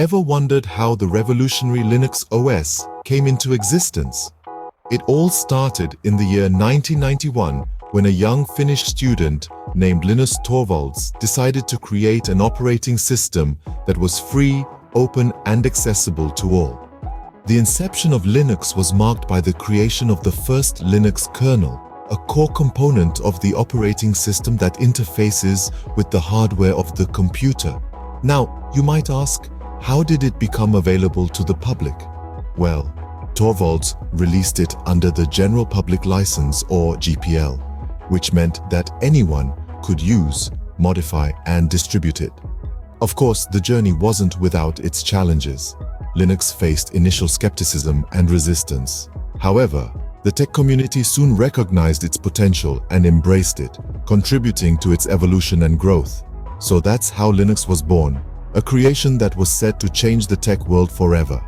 Ever wondered how the revolutionary Linux OS came into existence? It all started in the year 1991 when a young Finnish student named Linus Torvalds decided to create an operating system that was free, open, and accessible to all. The inception of Linux was marked by the creation of the first Linux kernel, a core component of the operating system that interfaces with the hardware of the computer. Now, you might ask, how did it become available to the public? Well, Torvalds released it under the General Public License, or GPL, which meant that anyone could use, modify, and distribute it. Of course, the journey wasn't without its challenges. Linux faced initial skepticism and resistance. However, the tech community soon recognized its potential and embraced it, contributing to its evolution and growth. So that's how Linux was born, a creation that was set to change the tech world forever.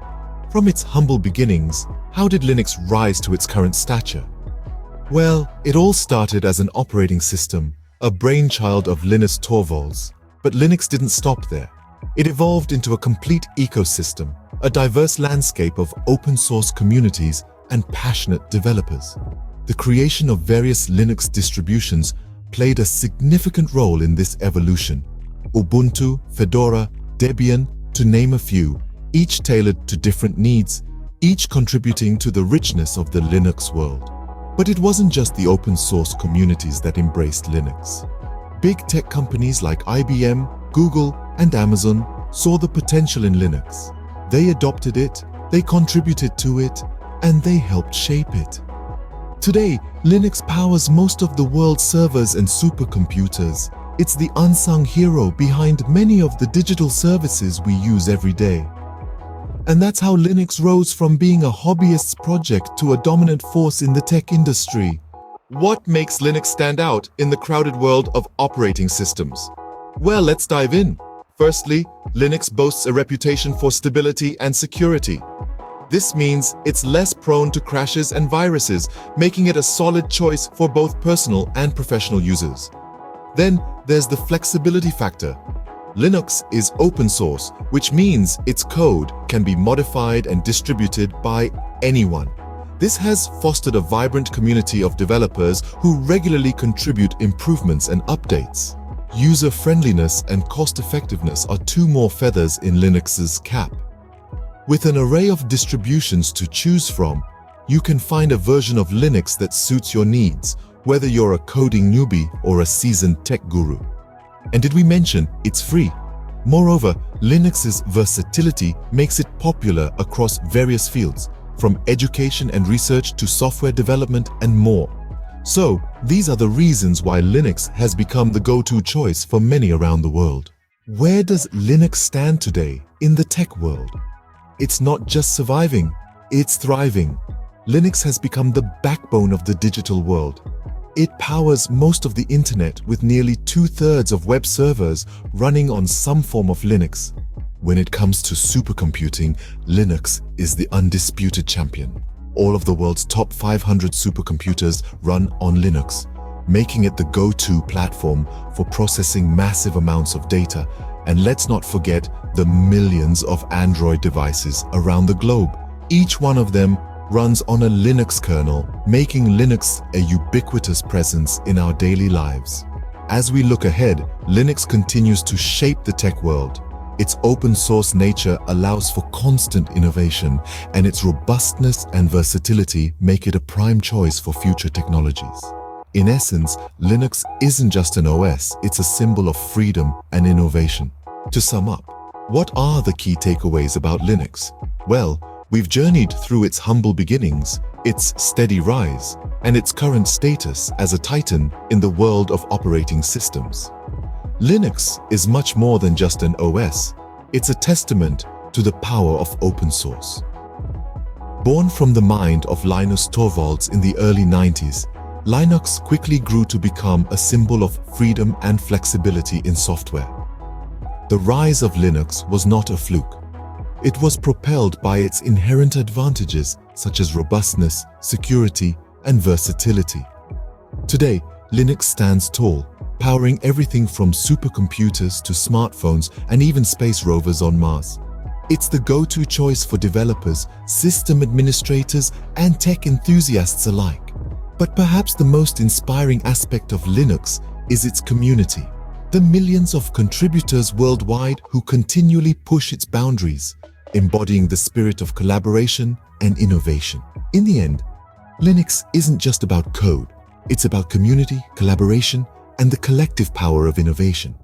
From its humble beginnings, how did Linux rise to its current stature? Well, it all started as an operating system, a brainchild of Linus Torvalds. But Linux didn't stop there. It evolved into a complete ecosystem, a diverse landscape of open-source communities and passionate developers. The creation of various Linux distributions played a significant role in this evolution. Ubuntu, Fedora, Debian, to name a few, each tailored to different needs, each contributing to the richness of the Linux world. But it wasn't just the open-source communities that embraced Linux. Big tech companies like IBM, Google, and Amazon saw the potential in Linux. They adopted it, they contributed to it, and they helped shape it. Today, Linux powers most of the world's servers and supercomputers. It's the unsung hero behind many of the digital services we use every day. And that's how Linux rose from being a hobbyist's project to a dominant force in the tech industry. What makes Linux stand out in the crowded world of operating systems? Well, let's dive in. Firstly, Linux boasts a reputation for stability and security. This means it's less prone to crashes and viruses, making it a solid choice for both personal and professional users. Then there's the flexibility factor. Linux is open source, which means its code can be modified and distributed by anyone. This has fostered a vibrant community of developers who regularly contribute improvements and updates. User-friendliness and cost-effectiveness are two more feathers in Linux's cap. With an array of distributions to choose from, you can find a version of Linux that suits your needs, whether you're a coding newbie or a seasoned tech guru. And did we mention it's free? Moreover, Linux's versatility makes it popular across various fields, from education and research to software development and more. So, these are the reasons why Linux has become the go-to choice for many around the world. Where does Linux stand today in the tech world? It's not just surviving, it's thriving. Linux has become the backbone of the digital world. It powers most of the internet with nearly 2/3 of web servers running on some form of Linux. When it comes to supercomputing, Linux is the undisputed champion. All of the world's top 500 supercomputers run on Linux, making it the go-to platform for processing massive amounts of data. And let's not forget the millions of Android devices around the globe. Each one of them runs on a Linux kernel, making Linux a ubiquitous presence in our daily lives. As we look ahead, Linux continues to shape the tech world. Its open-source nature allows for constant innovation, and its robustness and versatility make it a prime choice for future technologies. In essence, Linux isn't just an OS, it's a symbol of freedom and innovation. To sum up, what are the key takeaways about Linux? Well, we've journeyed through its humble beginnings, its steady rise, and its current status as a titan in the world of operating systems. Linux is much more than just an OS. It's a testament to the power of open source. Born from the mind of Linus Torvalds in the early 90s, Linux quickly grew to become a symbol of freedom and flexibility in software. The rise of Linux was not a fluke. It was propelled by its inherent advantages such as robustness, security, and versatility. Today, Linux stands tall, powering everything from supercomputers to smartphones and even space rovers on Mars. It's the go-to choice for developers, system administrators, and tech enthusiasts alike. But perhaps the most inspiring aspect of Linux is its community. The millions of contributors worldwide who continually push its boundaries, embodying the spirit of collaboration and innovation. In the end, Linux isn't just about code. It's about community, collaboration, and the collective power of innovation.